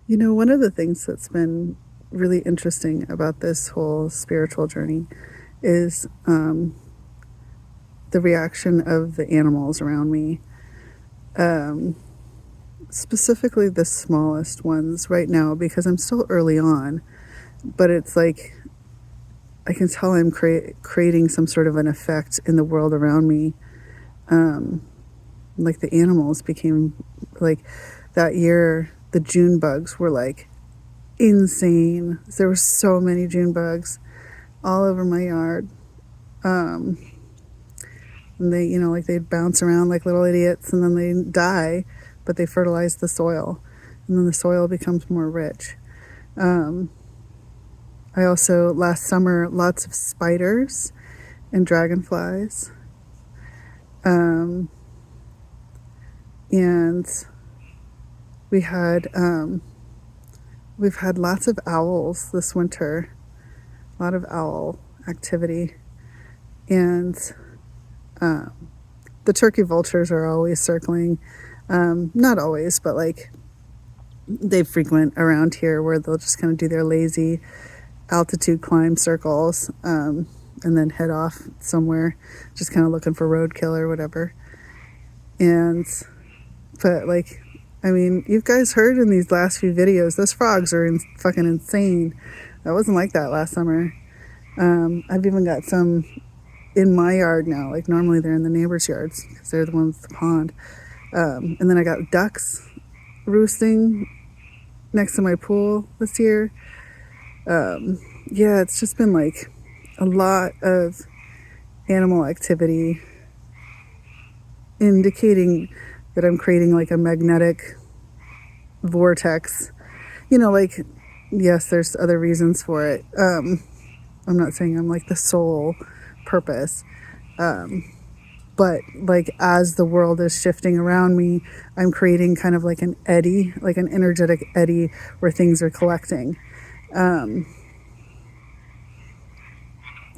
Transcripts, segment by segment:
One of the things that's been really interesting about this whole spiritual journey is the reaction of the animals around me, um, specifically the smallest ones right now, because I'm still early on, but it's like I can tell I'm creating some sort of an effect in the world around me. Like the animals became like that year, the June bugs were like insane. There were so many June bugs all over my yard. Um, and they, like they'd bounce around like little idiots and then they die, but they fertilize the soil and then the soil becomes more rich. Um, I also, last summer, lots of spiders and dragonflies. Um, and we had, we've had lots of owls this winter, a lot of owl activity. And the turkey vultures are always circling. Not always, but like they frequent around here where they'll just kind of do their lazy altitude climb circles, and then head off somewhere, just kind of looking for roadkill or whatever. But like, I mean, you guys heard in these last few videos, those frogs are fucking insane. That wasn't like that last summer. I've even got some in my yard now. Like normally they're in the neighbors' yards because they're the ones with the pond. And then I got ducks roosting next to my pool this year. Yeah, it's just been like a lot of animal activity indicating that I'm creating like a magnetic vortex. Like, yes, there's other reasons for it. I'm not saying I'm like the sole purpose. But like as the world is shifting around me, I'm creating kind of like an eddy, like an energetic eddy where things are collecting.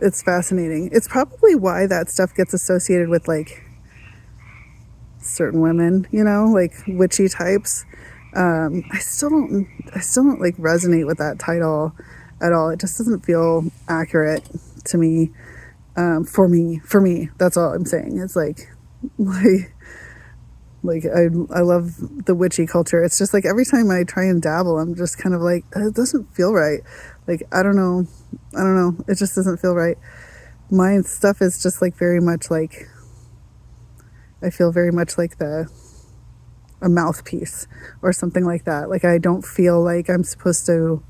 It's fascinating. It's probably why that stuff gets associated with like certain women, like witchy types. I still don't like resonate with that title at all. It just doesn't feel accurate to me. For me, that's all I'm saying. It's like I love the witchy culture. It's just like every time I try and dabble, I'm just kind of like, it doesn't feel right. Like, I don't know. It just doesn't feel right. My stuff is just like very much like, I feel very much like a mouthpiece or something like that. Like, I don't feel like I'm supposed to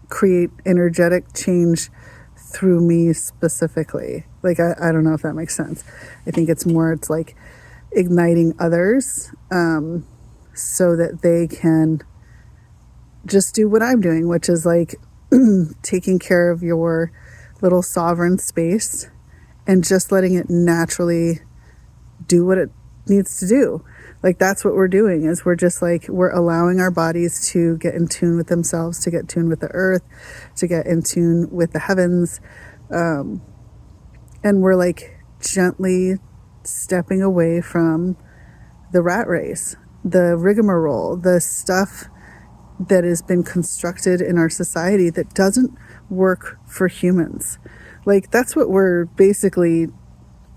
create energetic change through me specifically. Like, I don't know if that makes sense. I think it's like igniting others, so that they can just do what I'm doing, which is like taking care of your little sovereign space and just letting it naturally do what it needs to do. Like, that's what we're doing, is we're just like, we're allowing our bodies to get in tune with themselves, to get in tune with the earth, to get in tune with the heavens. And we're like gently stepping away from the rat race, the rigmarole, the stuff that has been constructed in our society that doesn't work for humans. Like, that's what we're basically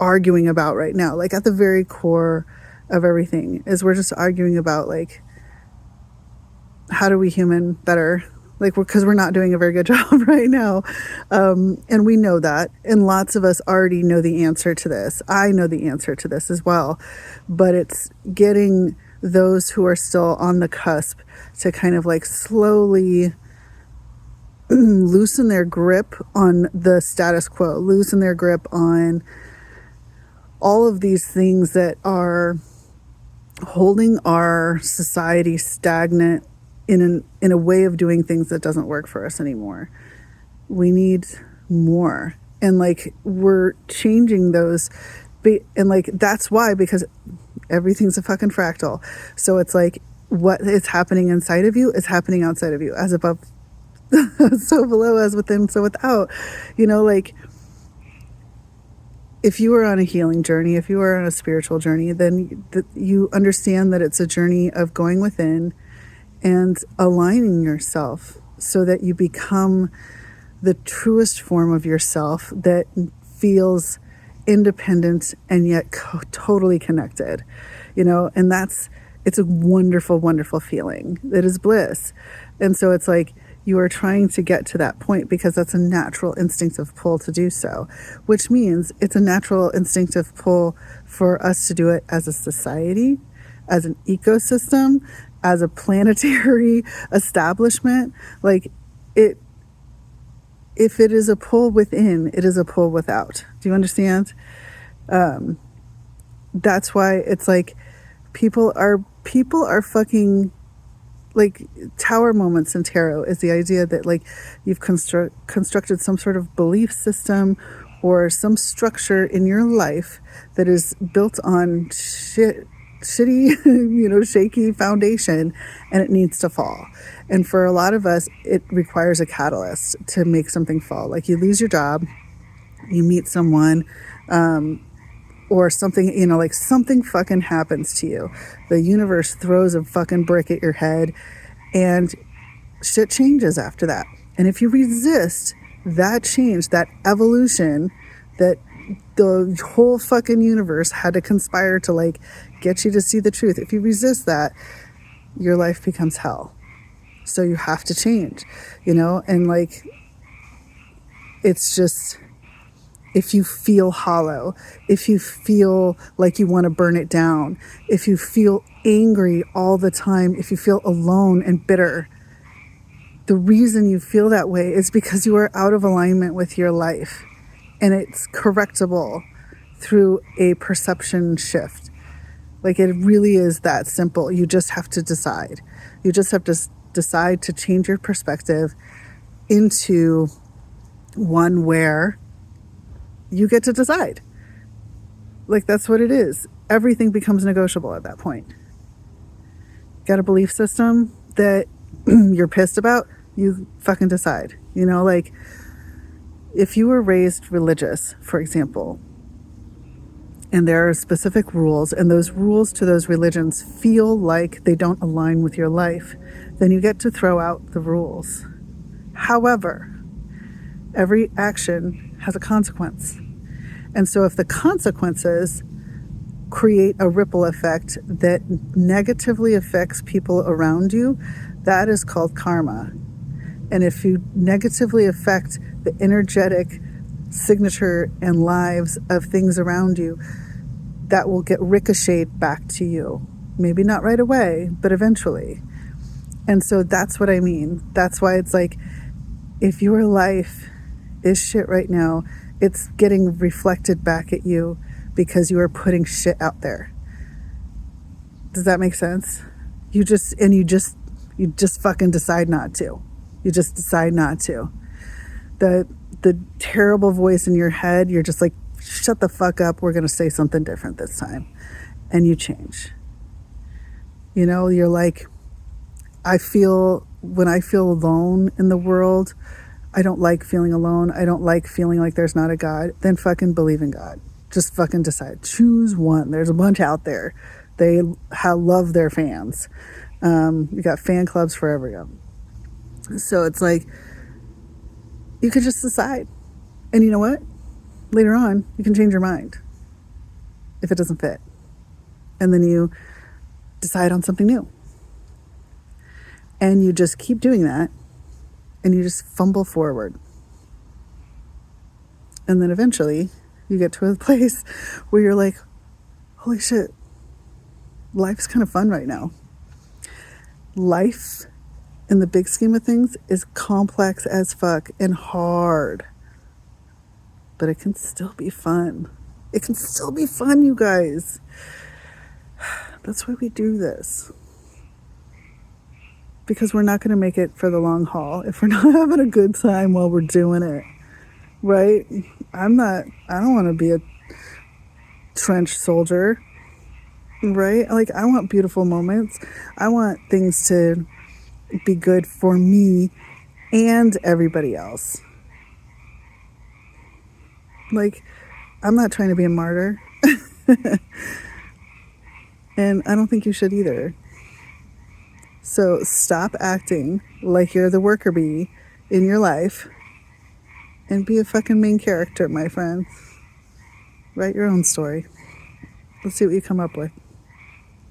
arguing about right now. Like, at the very core of everything is we're just arguing about like, how do we human better? Like, because we're not doing a very good job right now. And we know that. And lots of us already know the answer to this. I know the answer to this as well. But it's getting those who are still on the cusp to kind of like slowly loosen their grip on the status quo, loosen their grip on all of these things that are holding our society stagnant in a way of doing things that doesn't work for us anymore. We need more. And like, we're changing those. And like, that's why, because everything's a fucking fractal. So it's like, what is happening inside of you is happening outside of you, as above, so below, as within, so without. Like, if you are on a healing journey, if you are on a spiritual journey, then you understand that it's a journey of going within and aligning yourself so that you become the truest form of yourself that feels independent and yet totally connected, and it's a wonderful, wonderful feeling. It is bliss. And so it's like you are trying to get to that point because that's a natural instinctive pull to do so, which means it's a natural instinctive pull for us to do it as a society, as an ecosystem, as a planetary establishment. Like if it is a pull within, it is a pull without. Do you understand? That's why it's like people are fucking, like, tower moments in tarot is the idea that, like, you've constructed some sort of belief system or some structure in your life that is built on shitty, shaky foundation, and it needs to fall. And for a lot of us, it requires a catalyst to make something fall. Like, you lose your job, you meet someone, or something, like something fucking happens to you. The universe throws a fucking brick at your head and shit changes after that. And if you resist that change, that evolution, that the whole fucking universe had to conspire to, like, get you to see the truth. If you resist that, your life becomes hell. So you have to change, and, like, it's just, if you feel hollow, if you feel like you want to burn it down, if you feel angry all the time, if you feel alone and bitter, the reason you feel that way is because you are out of alignment with your life. And it's correctable through a perception shift. Like, it really is that simple. You just have to decide. You just have to decide to change your perspective into one where you get to decide. Like, that's what it is. Everything becomes negotiable at that point. Got a belief system that you're pissed about, you fucking decide. Like, if you were raised religious, for example, and there are specific rules, and those rules to those religions feel like they don't align with your life, then you get to throw out the rules. However, every action has a consequence. And so if the consequences create a ripple effect that negatively affects people around you, that is called karma. And if you negatively affect the energetic signature and lives of things around you, that will get ricocheted back to you. Maybe not right away, but eventually. And so that's what I mean. That's why it's like, if your life is shit right now, it's getting reflected back at you because you are putting shit out there. Does that make sense? You just fucking decide not to. You just decide not to. The terrible voice in your head, you're just like, shut the fuck up, we're going to say something different this time. And you change. You're like, when I feel alone in the world, I don't like feeling alone. I don't like feeling like there's not a God. Then fucking believe in God. Just fucking decide. Choose one. There's a bunch out there. They love their fans. You got fan clubs for everyone. So it's like, you could just decide. And you know what? Later on, you can change your mind if it doesn't fit. And then you decide on something new. And you just keep doing that. And you just fumble forward. And then eventually, you get to a place where you're like, holy shit, life's kind of fun right now. Life, in the big scheme of things, is complex as fuck and hard. But it can still be fun. It can still be fun, you guys. That's why we do this. Because we're not going to make it for the long haul if we're not having a good time while we're doing it. Right? I don't want to be a trench soldier. Right? Like, I want beautiful moments. I want things to be good for me and everybody else. Like, I'm not trying to be a martyr. And I don't think you should either. So stop acting like you're the worker bee in your life and be a fucking main character, my friend. Write your own story. Let's see what you come up with.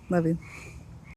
Love you.